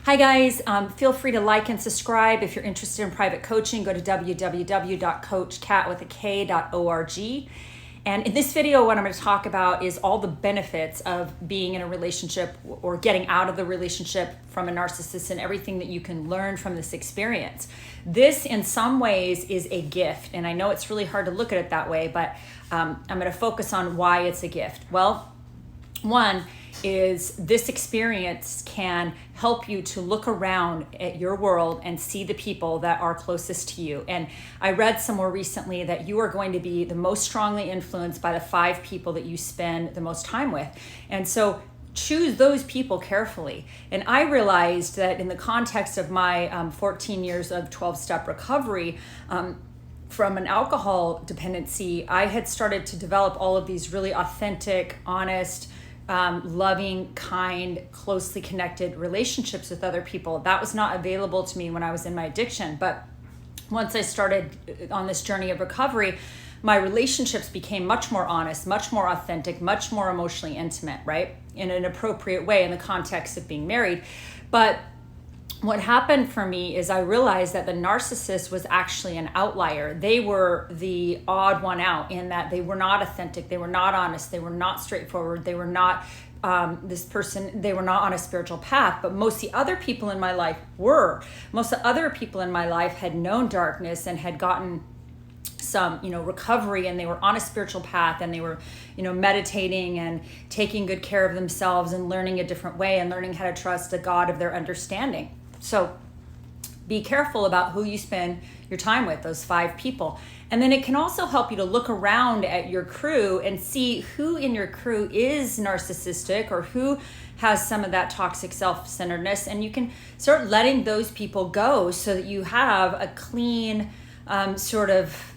Hi guys, feel free to like and subscribe. If you're interested in private coaching, go to www.coachkat.org. And in this video, what I'm going to talk about is all the benefits of being in a relationship or getting out of the relationship from a narcissist and everything that you can learn from this experience. This, in some ways, is a gift. And I know it's really hard to look at it that way, but I'm going to focus on why it's a gift. Well, one is this experience can help you to look around at your world and see the people that are closest to you. And I read somewhere recently that you are going to be the most strongly influenced by the 5 people that you spend the most time with. And so choose those people carefully. And I realized that in the context of my 14 years of 12-step recovery, from an alcohol dependency, I had started to develop all of these really authentic, honest, loving, kind, closely connected relationships with other people. That was not available to me when I was in my addiction. But once I started on this journey of recovery, my relationships became much more honest, much more authentic, much more emotionally intimate, right? In an appropriate way in the context of being married. But what happened for me is I realized that the narcissist was actually an outlier. They were the odd one out in that they were not authentic, they were not honest, they were not straightforward, they were not they were not on a spiritual path. But most of the other people in my life were. Most of the other people in my life had known darkness and had gotten some recovery, and they were on a spiritual path, and they were meditating and taking good care of themselves and learning a different way and learning how to trust the God of their understanding. So be careful about who you spend your time with, those 5 people. And then it can also help you to look around at your crew and see who in your crew is narcissistic or who has some of that toxic self-centeredness. And you can start letting those people go so that you have a clean sort of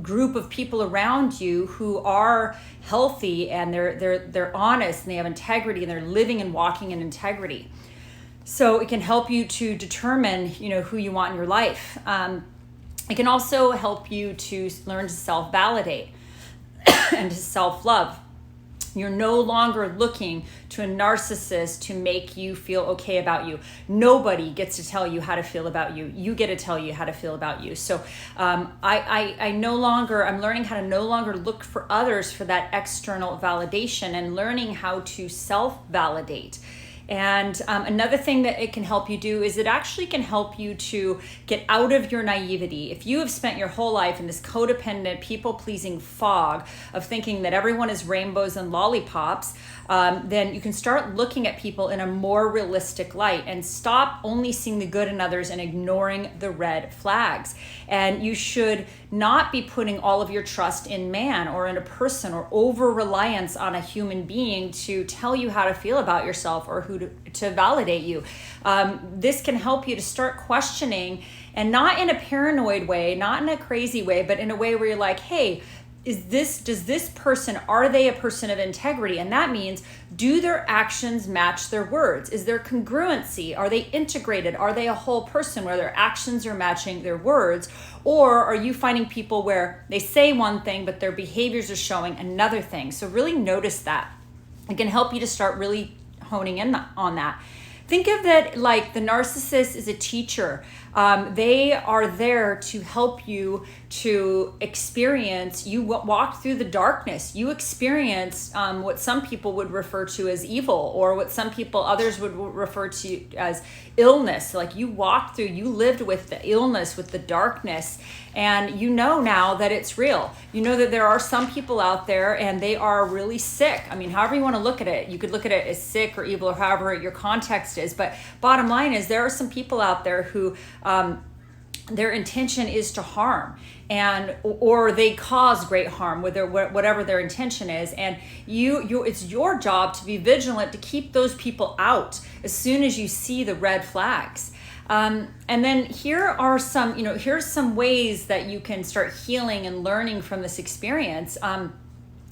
group of people around you who are healthy and they're honest and they have integrity and they're living and walking in integrity. So it can help you to determine, who you want in your life. It can also help you to learn to self-validate and to self-love. You're no longer looking to a narcissist to make you feel okay about you. Nobody gets to tell you how to feel about you. You get to tell you how to feel about you. So I'm learning how to no longer look for others for that external validation and learning how to self-validate. And another thing that it can help you do is it actually can help you to get out of your naivety. If you have spent your whole life in this codependent, people-pleasing fog of thinking that everyone is rainbows and lollipops, then you can start looking at people in a more realistic light and stop only seeing the good in others and ignoring the red flags. And you should not be putting all of your trust in man or in a person or over-reliance on a human being to tell you how to feel about yourself or who to validate you. This can help you to start questioning, and not in a paranoid way, not in a crazy way, but in a way where you're like, hey, does this person, are they a person of integrity? And that means, do their actions match their words? Is there congruency? Are they integrated? Are they a whole person where their actions are matching their words? Or are you finding people where they say one thing, but their behaviors are showing another thing? So really notice that. It can help you to start really honing in on that. Think of it like the narcissist is a teacher. They are there to help you to experience, you walk through the darkness. You experience what some people would refer to as evil, or what others would refer to as illness. Like you walked through, you lived with the illness, with the darkness, and you know now that it's real. You know that there are some people out there and they are really sick. I mean, however you want to look at it, you could look at it as sick or evil or however your context is. But bottom line is there are some people out there who their intention is to harm, or they cause great harm with whatever their intention is, and it's your job to be vigilant to keep those people out as soon as you see the red flags. And then here's some ways that you can start healing and learning from this experience.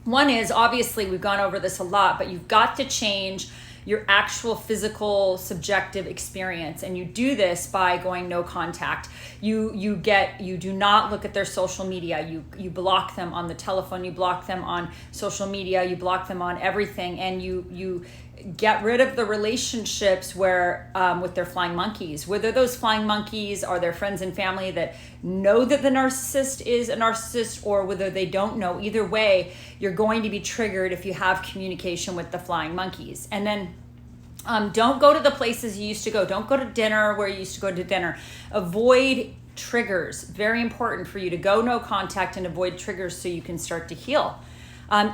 One is, obviously we've gone over this a lot, but you've got to change your actual physical subjective experience, and you do this by going no contact. You do not look at their social media. You block them on the telephone, you block them on social media, you block them on everything, and you get rid of the relationships where with their flying monkeys, whether those flying monkeys are their friends and family that know that the narcissist is a narcissist, or whether they don't know. Either way, you're going to be triggered if you have communication with the flying monkeys. And then don't go to the places you used to go. Don't go to dinner where you used to go to dinner. Avoid triggers. Very important for you to go no contact and avoid triggers so you can start to heal.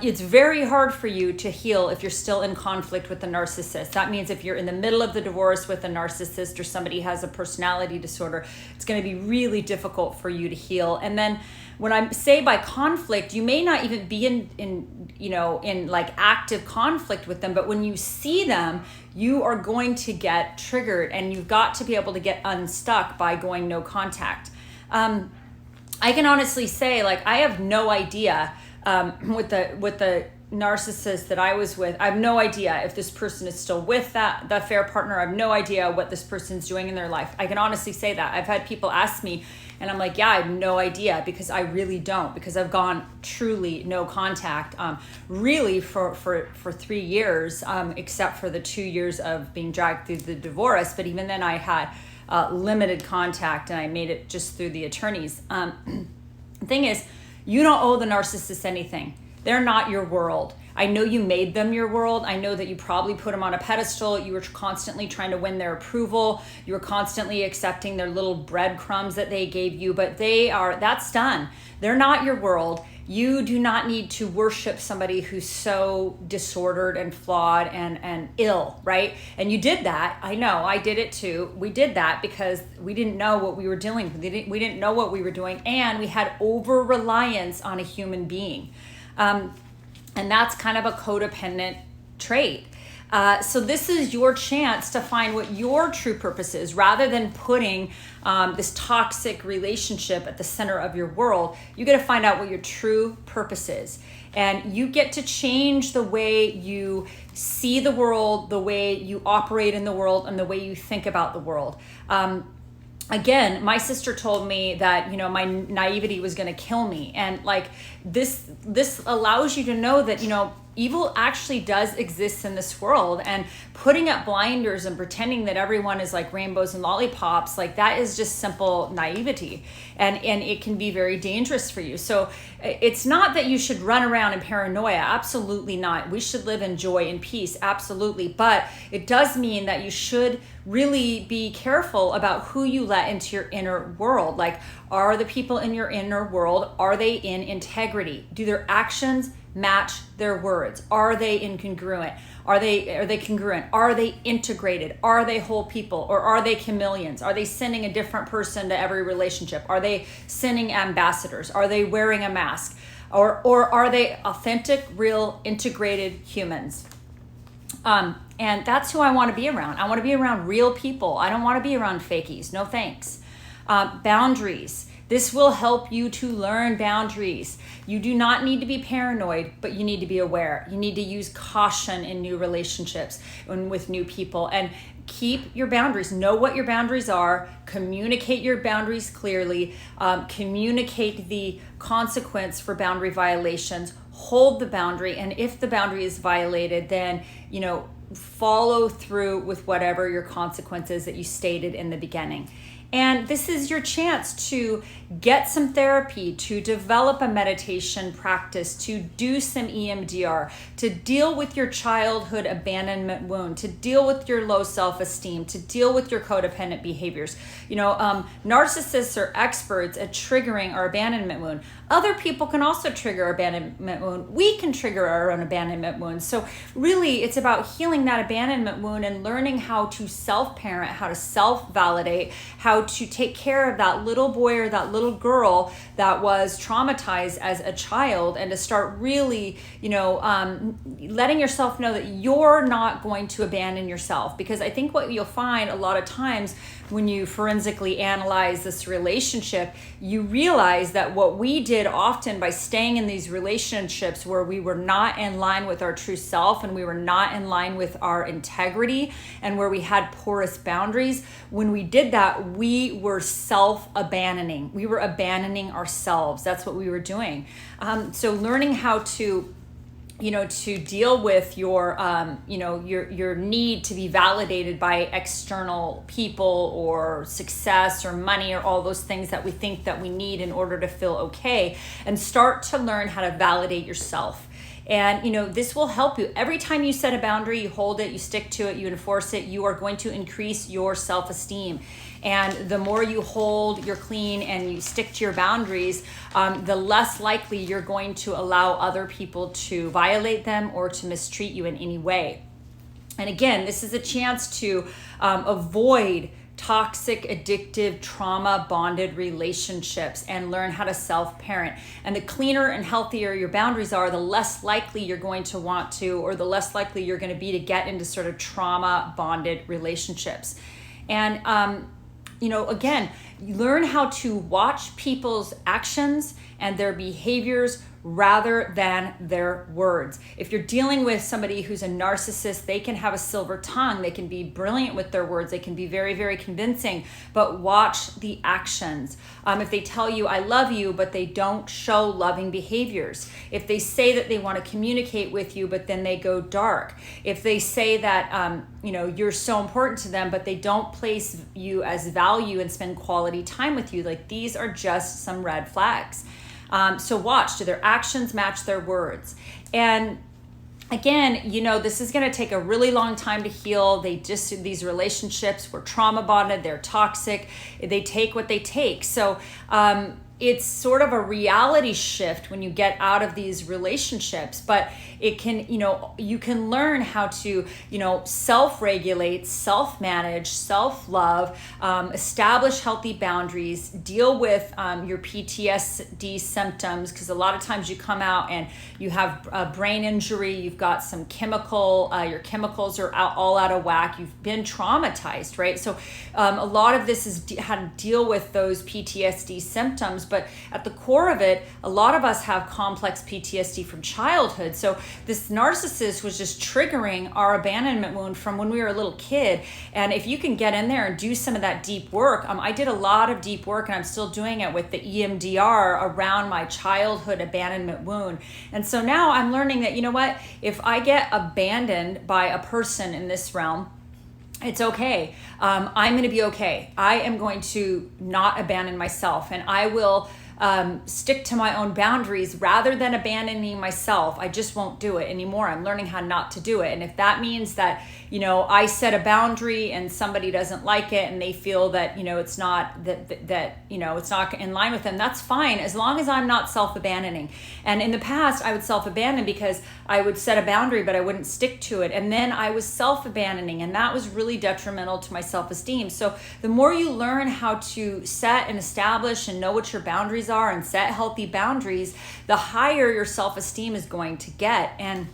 It's very hard for you to heal if you're still in conflict with the narcissist. That means if you're in the middle of the divorce with a narcissist, or somebody has a personality disorder, it's going to be really difficult for you to heal. And then when I say by conflict, you may not even be in like active conflict with them, but when you see them, you are going to get triggered, and you've got to be able to get unstuck by going no contact. I can honestly say, like, I have no idea with the narcissist that I was with. I have no idea if this person is still with the affair partner. I have no idea what this person's doing in their life. I can honestly say that. I've had people ask me, and I'm like, yeah, I have no idea, because I really don't, because I've gone truly no contact, really for 3 years, except for the 2 years of being dragged through the divorce. But even then I had limited contact, and I made it just through the attorneys. The thing is, you don't owe the narcissist anything. They're not your world. I know you made them your world. I know that you probably put them on a pedestal. You were constantly trying to win their approval. You were constantly accepting their little breadcrumbs that they gave you, but that's done. They're not your world. You do not need to worship somebody who's so disordered and flawed and ill, right? And you did that. I know, I did it too. We did that because we didn't know what we were dealing with. We didn't know what we were doing, and we had over-reliance on a human being. And that's kind of a codependent trait. So this is your chance to find what your true purpose is, rather than putting this toxic relationship at the center of your world. You get to find out what your true purpose is. And you get to change the way you see the world, the way you operate in the world, and the way you think about the world. Again, my sister told me that, my naivety was going to kill me. And like this allows you to know that, evil actually does exist in this world, and putting up blinders and pretending that everyone is like rainbows and lollipops, like that is just simple naivety, and it can be very dangerous for you. So it's not that you should run around in paranoia. Absolutely not. We should live in joy and peace. Absolutely. But it does mean that you should really be careful about who you let into your inner world. Like, are the people in your inner world, are they in integrity? Do their actions match their words? Are they incongruent? Are they congruent? Are they integrated? Are they whole people, or are they chameleons? Are they sending a different person to every relationship? Are they sending ambassadors? Are they wearing a mask? Or are they authentic, real, integrated humans? And that's who I want to be around. I want to be around real people. I don't want to be around fakies. No thanks. Boundaries. This will help you to learn boundaries. You do not need to be paranoid, but you need to be aware. You need to use caution in new relationships and with new people, and keep your boundaries. Know what your boundaries are. Communicate your boundaries clearly. Communicate the consequence for boundary violations. Hold the boundary, and if the boundary is violated, then follow through with whatever your consequences that you stated in the beginning. And this is your chance to get some therapy, to develop a meditation practice, to do some EMDR, to deal with your childhood abandonment wound, to deal with your low self-esteem, to deal with your codependent behaviors. Narcissists are experts at triggering our abandonment wound. Other people can also trigger our abandonment wound. We can trigger our own abandonment wound. So really, it's about healing that abandonment wound and learning how to self-parent, how to self-validate, how to take care of that little boy or that little girl that was traumatized as a child, and to start really, letting yourself know that you're not going to abandon yourself. Because I think what you'll find a lot of times when you forensically analyze this relationship, you realize that what we did often by staying in these relationships where we were not in line with our true self, and we were not in line with our integrity, and where we had porous boundaries, when we did that, we were self-abandoning. We were abandoning ourselves. That's what we were doing. So learning how to to deal with your, your need to be validated by external people or success or money or all those things that we think that we need in order to feel okay, and start to learn how to validate yourself. And, this will help you. Every time you set a boundary, you hold it, you stick to it, you enforce it, you are going to increase your self-esteem. And the more you hold your clean and you stick to your boundaries, the less likely you're going to allow other people to violate them or to mistreat you in any way. And again, this is a chance to avoid toxic, addictive, trauma-bonded relationships and learn how to self-parent. And the cleaner and healthier your boundaries are, the less likely you're going to want to, or the less likely you're going to be to get into sort of trauma-bonded relationships. And, again, learn how to watch people's actions and their behaviors rather than their words. If you're dealing with somebody who's a narcissist, they can have a silver tongue. They can be brilliant with their words. They can be very, very convincing, but watch the actions. If they tell you, I love you, but they don't show loving behaviors. If they say that they want to communicate with you, but then they go dark. If they say that, you're so important to them, but they don't place you as value and spend quality time with you, like these are just some red flags. So watch, do their actions match their words? And again, this is going to take a really long time to heal. These relationships were trauma bonded, they're toxic, they take what they take. So it's sort of a reality shift when you get out of these relationships, but it can, you can learn how to, self-regulate, self-manage, self-love, establish healthy boundaries, deal with your PTSD symptoms, because a lot of times you come out and you have a brain injury, you've got some your chemicals are all out of whack, you've been traumatized, right? So a lot of this is how to deal with those PTSD symptoms, but at the core of it, a lot of us have complex PTSD from childhood. So this narcissist was just triggering our abandonment wound from when we were a little kid. And if you can get in there and do some of that deep work, I did a lot of deep work, and I'm still doing it with the EMDR around my childhood abandonment wound. And so now I'm learning that, if I get abandoned by a person in this realm, it's okay. I'm going to be okay. I am going to not abandon myself, and I will stick to my own boundaries rather than abandoning myself. I just won't do it anymore. I'm learning how not to do it. And if that means that, I set a boundary and somebody doesn't like it and they feel that, it's not it's not in line with them, that's fine, as long as I'm not self-abandoning. And in the past, I would self-abandon because I would set a boundary, but I wouldn't stick to it. And then I was self-abandoning, and that was really detrimental to my self-esteem. So the more you learn how to set and establish and know what your boundaries are and set healthy boundaries, the higher your self-esteem is going to get. And,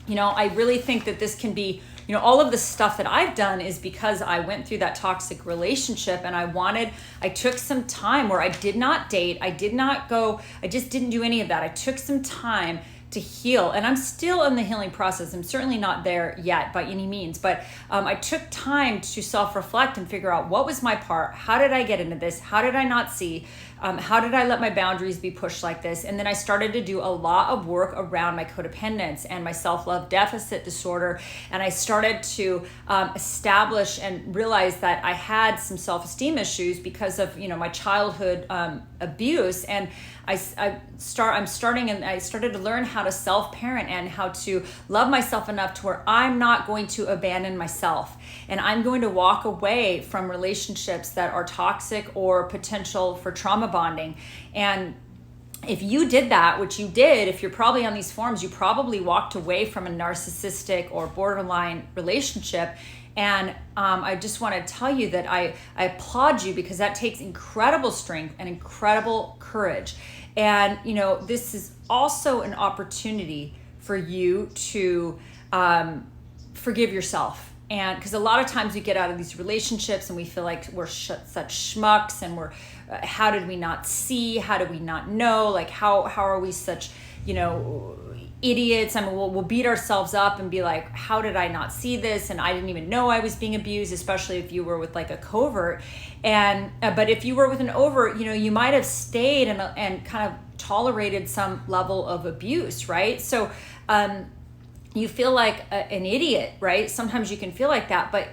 I really think that this can be, all of the stuff that I've done is because I went through that toxic relationship, and I took some time where I did not date. I just didn't do any of that. I took some time to heal, and I'm still in the healing process. I'm certainly not there yet by any means, but I took time to self-reflect and figure out what was my part. How did I get into this? How did I not see? How did I let my boundaries be pushed like this? And then I started to do a lot of work around my codependence and my self-love deficit disorder. And I started to establish and realize that I had some self-esteem issues because of, my childhood abuse. And I started to learn how to self-parent and how to love myself enough to where I'm not going to abandon myself. And I'm going to walk away from relationships that are toxic or potential for trauma bonding. And if you did that, which you did, if you're probably on these forums, you probably walked away from a narcissistic or borderline relationship. And I just want to tell you that I applaud you, because that takes incredible strength and incredible courage. And, this is also an opportunity for you to forgive yourself. And because a lot of times we get out of these relationships and we feel like we're such schmucks, and how did we not see? How did we not know? Like, how are we such, idiots? We'll beat ourselves up and be like, how did I not see this? And I didn't even know I was being abused, especially if you were with like a covert. And but if you were with an overt, you might have stayed and kind of tolerated some level of abuse, right? So you feel like an idiot, right? Sometimes you can feel like that, but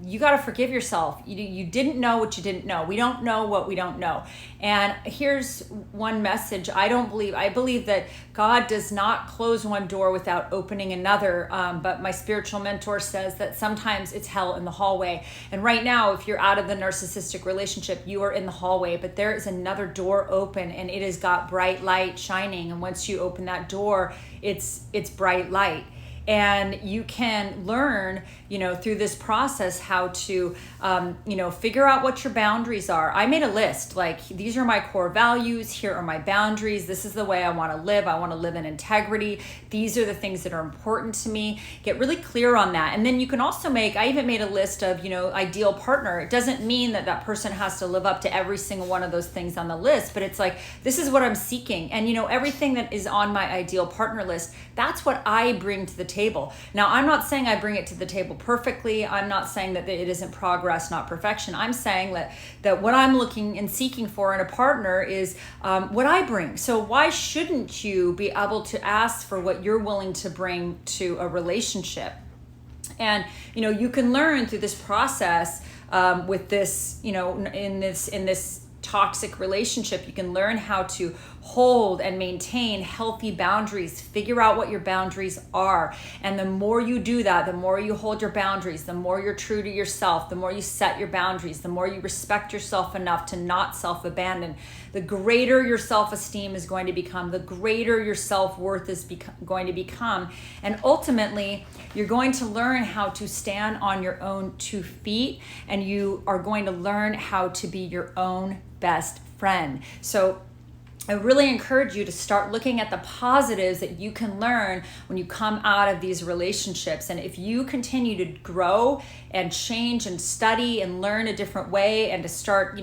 you got to forgive yourself. You didn't know what you didn't know. We don't know what we don't know. And here's one message. I believe that God does not close one door without opening another. But my spiritual mentor says that sometimes it's hell in the hallway. And right now, if you're out of the narcissistic relationship, you are in the hallway, but there is another door open, and it has got bright light shining. And once you open that door, it's bright light. And you can learn, through this process how to, figure out what your boundaries are. I made a list, like, these are my core values. Here are my boundaries. This is the way I want to live. I want to live in integrity. These are the things that are important to me. Get really clear on that. And then you can also I even made a list of, ideal partner. It doesn't mean that person has to live up to every single one of those things on the list, but it's like, this is what I'm seeking. And, everything that is on my ideal partner list, that's what I bring to the table. Now, I'm not saying I bring it to the table perfectly. I'm not saying that it isn't progress, not perfection. I'm saying that what I'm looking and seeking for in a partner is what I bring. So why shouldn't you be able to ask for what you're willing to bring to a relationship? And, you can learn through this process with this, in this toxic relationship, you can learn how to hold and maintain healthy boundaries. Figure out what your boundaries are. And the more you do that, the more you hold your boundaries, the more you're true to yourself, the more you set your boundaries, the more you respect yourself enough to not self-abandon, the greater your self-esteem is going to become, the greater your self-worth is going to become. And ultimately, you're going to learn how to stand on your own 2 feet, and you are going to learn how to be your own best friend. So I really encourage you to start looking at the positives that you can learn when you come out of these relationships. And if you continue to grow and change and study and learn a different way, and to start,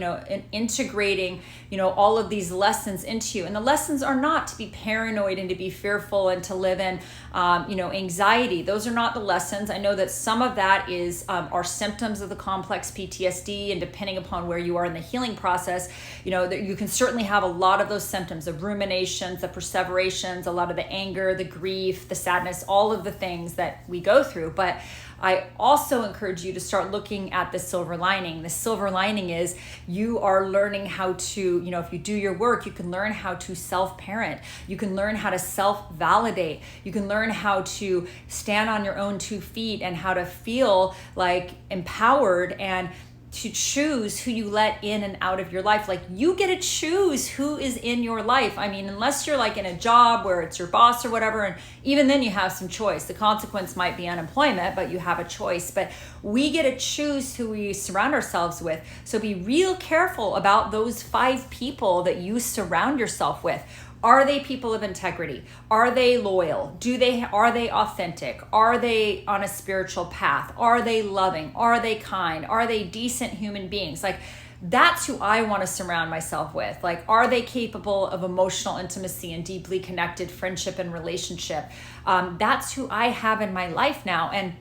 integrating, all of these lessons into you. And the lessons are not to be paranoid and to be fearful and to live in, anxiety. Those are not the lessons. I know that some of that are symptoms of the complex PTSD, and depending upon where you are in the healing process, that you can certainly have a lot of those symptoms, the ruminations, the perseverations, a lot of the anger, the grief, the sadness, all of the things that we go through. But I also encourage you to start looking at the silver lining. The silver lining is you are learning how to, if you do your work, you can learn how to self-parent. You can learn how to self-validate. You can learn how to stand on your own 2 feet, and how to feel like empowered, and to choose who you let in and out of your life. Like, you get to choose who is in your life. I mean, unless you're like in a job where it's your boss or whatever, and even then you have some choice. The consequence might be unemployment, but you have a choice. But we get to choose who we surround ourselves with. So be real careful about those 5 people that you surround yourself with. Are they people of integrity? Are they loyal? Are they authentic? Are they on a spiritual path? Are they loving? Are they kind? Are they decent human beings? Like, that's who I want to surround myself with. Like, are they capable of emotional intimacy and deeply connected friendship and relationship? That's who I have in my life now. And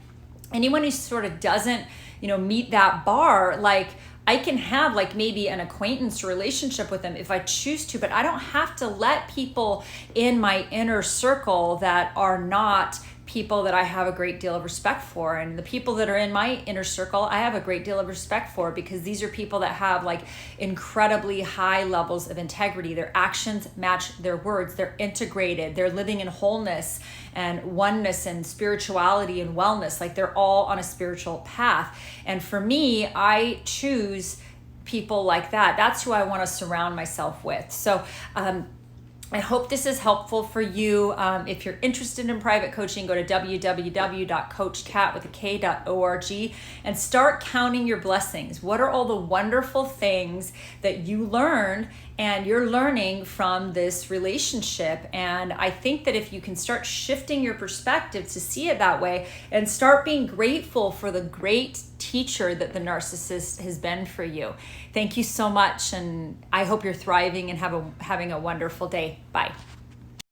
anyone who sort of doesn't, meet that bar, like, I can have like maybe an acquaintance relationship with them if I choose to, but I don't have to let people in my inner circle that are not people that I have a great deal of respect for. And the people that are in my inner circle, I have a great deal of respect for, because these are people that have like incredibly high levels of integrity. Their actions match their words. They're integrated. They're living in wholeness and oneness and spirituality and wellness. Like, they're all on a spiritual path. And for me, I choose people like that. That's who I want to surround myself with. So, I hope this is helpful for you. If you're interested in private coaching, go to www.coachkat.org and start counting your blessings. What are all the wonderful things that you learned and you're learning from this relationship? And I think that if you can start shifting your perspective to see it that way, and start being grateful for the great teacher that the narcissist has been for you. Thank you so much, and I hope you're thriving and having a wonderful day. Bye.